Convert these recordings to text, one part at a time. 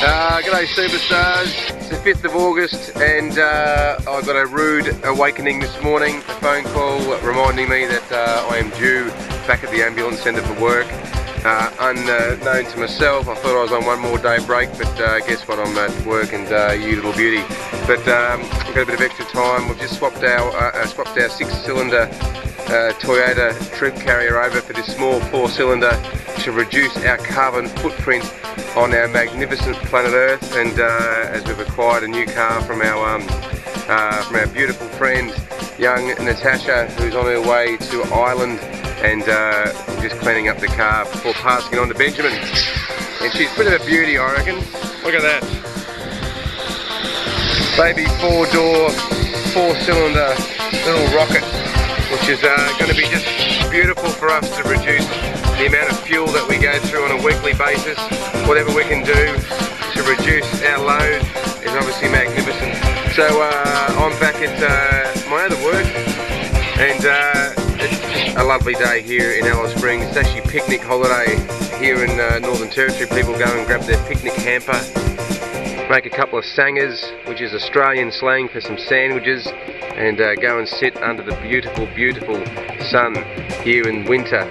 G'day superstars, it's the 5th of August and I got a rude awakening this morning, a phone call reminding me that I am due back at the ambulance centre for work. Unknown to myself, I thought I was on one more day break, but guess what, I'm at work and you little beauty. But we've got a bit of extra time. We've just swapped our 6-cylinder Toyota troop carrier over for this small 4-cylinder to reduce our carbon footprint on our magnificent planet Earth, and as we've acquired a new car from our beautiful friend young Natasha, who's on her way to Ireland, and just cleaning up the car before passing it on to Benjamin. And she's a bit of a beauty, I reckon. Look at that. Baby 4-door, 4-cylinder little rocket, which is going to be just beautiful for us to reduce the amount of fuel that we go through on a weekly basis. Whatever we can do to reduce our load is obviously magnificent. So I'm back at my other work, and it's a lovely day here in Alice Springs. It's actually picnic holiday here in Northern Territory. People go and grab their picnic hamper, make a couple of sangers, which is Australian slang for some sandwiches, and go and sit under the beautiful, beautiful sun here in winter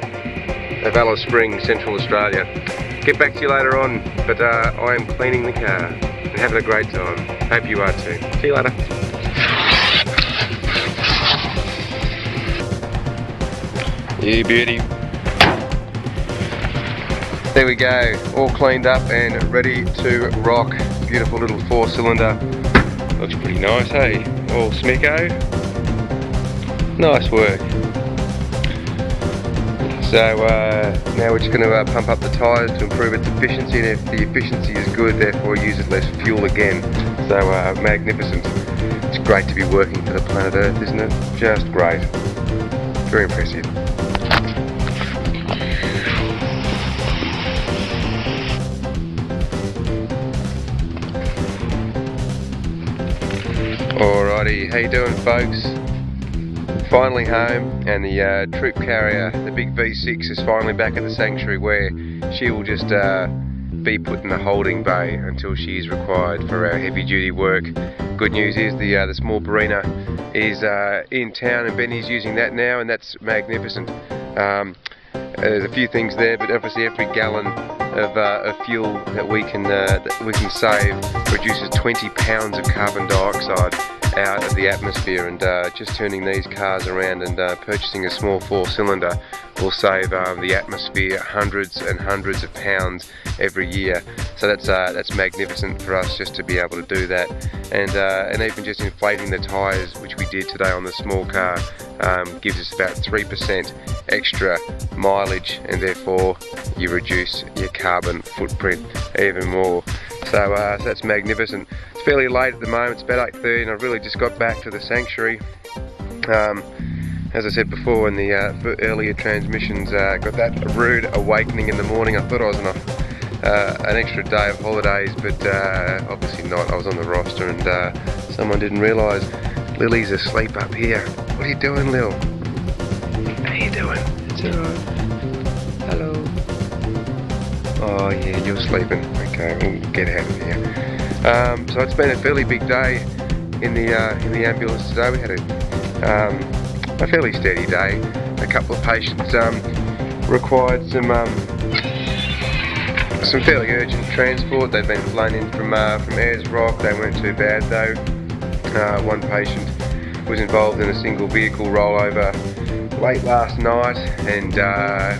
of Alice Springs, Central Australia. Get back to you later on, but I am cleaning the car and having a great time. Hope you are too. See you later. You beauty. There we go, all cleaned up and ready to rock. Beautiful little 4-cylinder. Looks pretty nice, hey? All smicko. Nice work. So now we're just going to pump up the tyres to improve its efficiency, and if the efficiency is good, therefore uses less fuel again. So magnificent. It's great to be working for the planet Earth, isn't it? Just great. Very impressive. Alrighty, how you doing, folks? Finally home, and the troop carrier, the big V6, is finally back at the sanctuary, where she will just be put in the holding bay until she is required for our heavy duty work. Good news is the small Barina is in town, and Benny's using that now, and that's magnificent. There's a few things there, but obviously every gallon of fuel that we can save reduces 20 pounds of carbon dioxide out of the atmosphere, and just turning these cars around and purchasing a small 4-cylinder will save the atmosphere hundreds and hundreds of pounds every year. So that's magnificent for us just to be able to do that, and even just inflating the tyres, which we did today on the small car, gives us about 3% extra mileage, and therefore you reduce your carbon footprint even more. So that's magnificent. It's fairly late at the moment, it's about 8:30, and I've really just got back to the sanctuary. As I said before in the earlier transmissions, got that rude awakening in the morning. I thought I was on an extra day of holidays, but obviously not. I was on the roster, and someone didn't realise Lily's asleep up here. What are you doing, Lil? How you doing? It's alright. Hello. Oh yeah, you're sleeping. Okay, we'll get out of here. So it's been a fairly big day in the ambulance today. We had a fairly steady day. A couple of patients required some fairly urgent transport. They've been flown in from Ayers Rock. They weren't too bad though. One patient was involved in a single vehicle rollover late last night, and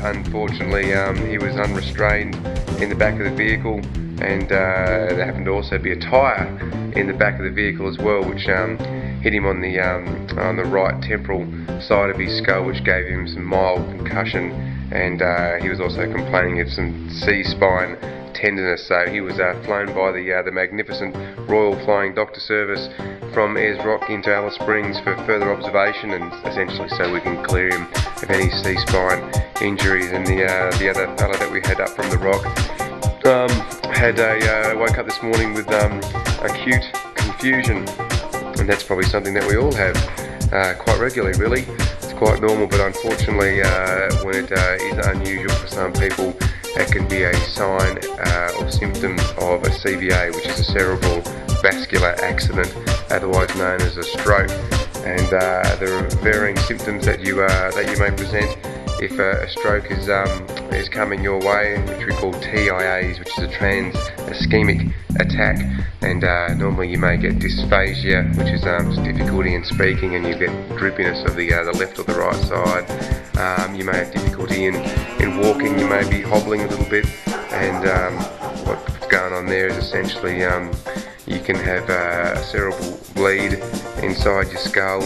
unfortunately he was unrestrained in the back of the vehicle, and there happened to also be a tyre in the back of the vehicle as well, which hit him on the right temporal side of his skull, which gave him some mild concussion, and he was also complaining of some C-spine tenderness. So he was flown by the magnificent Royal Flying Doctor Service from Ayers Rock into Alice Springs for further observation, and essentially so we can clear him of any C-spine injuries. And the other fella that we had up from the rock woke up this morning with acute confusion, and that's probably something that we all have quite regularly, really. It's quite normal, but unfortunately when it is unusual for some people, that can be a sign or symptom of a CVA, which is a cerebral vascular accident, otherwise known as a stroke. And there are varying symptoms that you may present if a stroke is coming your way, which we call TIAs, which is a trans ischemic attack. And normally you may get dysphagia, which is just difficulty in speaking, and you get droopiness of the left or the right side. You may have difficulty in walking, you may be hobbling a little bit, and what's going on there is essentially you can have a cerebral bleed inside your skull,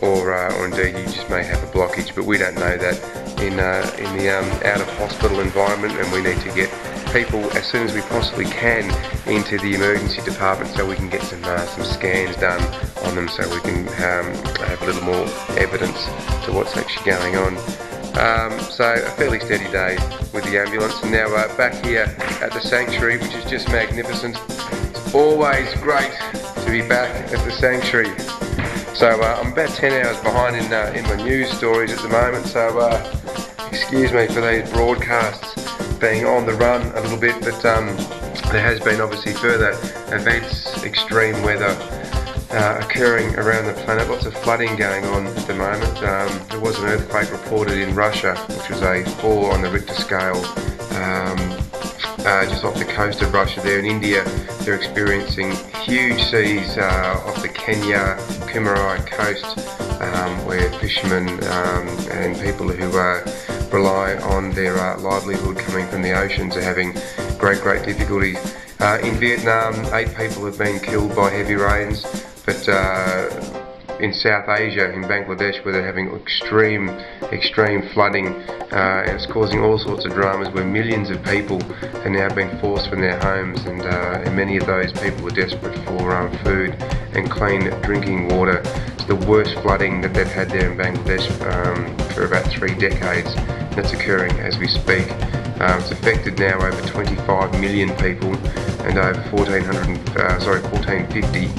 or indeed you just may have a blockage, but we don't know that in the out of hospital environment, and we need to get people as soon as we possibly can into the emergency department so we can get some scans done on them, so we can have a little more evidence to what's actually going on. So a fairly steady day with the ambulance, and now back here at the sanctuary, which is just magnificent. It's always great to be back at the sanctuary. So I'm about 10 hours behind in my news stories at the moment, so excuse me for these broadcasts being on the run a little bit, but there has been obviously further events, extreme weather occurring around the planet, lots of flooding going on at the moment. There was an earthquake reported in Russia, which was a 4 on the Richter scale, just off the coast of Russia there. In India, they're experiencing huge seas off the Kenya-Kumarai coast, where fishermen and people who rely on their livelihood coming from the oceans are having great difficulties. In Vietnam, 8 people have been killed by heavy rains, but in South Asia, in Bangladesh, where they're having extreme flooding, and it's causing all sorts of dramas where millions of people have now been forced from their homes, and many of those people are desperate for food and clean drinking water. It's the worst flooding that they've had there in Bangladesh for about 3 decades. That's occurring as we speak. It's affected now over 25 million people, and over 1,450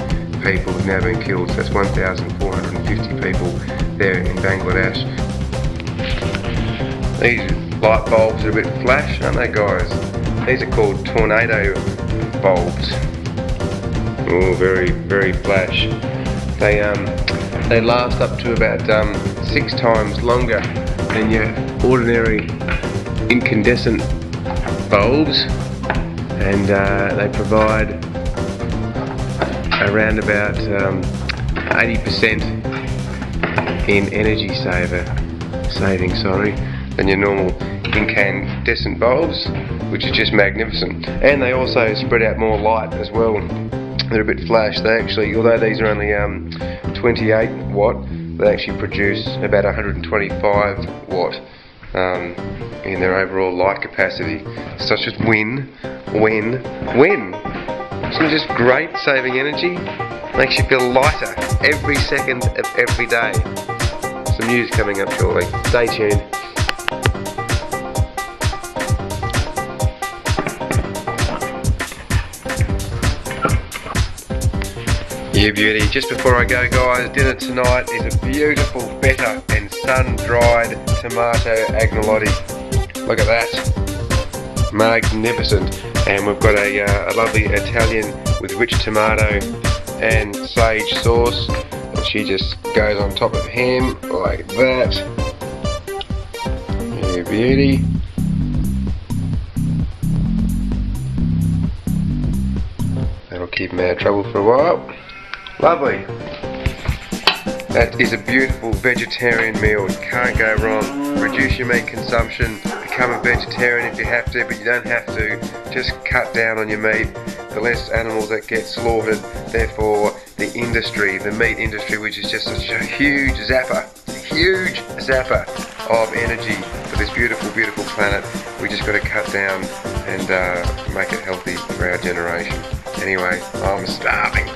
people have now been killed. So that's 1,450 people there in Bangladesh. These light bulbs are a bit flash, aren't they, guys? These are called tornado bulbs. Oh, very flash. They last up to about 6 times longer than your ordinary incandescent bulbs, and they provide around about 80% in energy saving than your normal incandescent bulbs, which is just magnificent. And they also spread out more light as well. They're a bit flash. They actually, although these are only 28 watt, they actually produce about 125 watt in their overall light capacity. So it's just win. Isn't it just great, saving energy? Makes you feel lighter every second of every day. Some news coming up shortly. Stay tuned. Yeah, beauty. Just before I go, guys, dinner tonight is a beautiful feta and sun-dried tomato agnolotti. Look at that. Magnificent. And we've got a lovely Italian with rich tomato and sage sauce. And she just goes on top of ham like that. Yeah, beauty. That'll keep him out of trouble for a while. Lovely. That is a beautiful vegetarian meal. You can't go wrong. Reduce your meat consumption. Become a vegetarian if you have to, but you don't have to. Just cut down on your meat. The less animals that get slaughtered, therefore the industry, the meat industry, which is just such a huge zapper of energy for this beautiful planet. We just got to cut down and make it healthy for our generation. Anyway, I'm starving.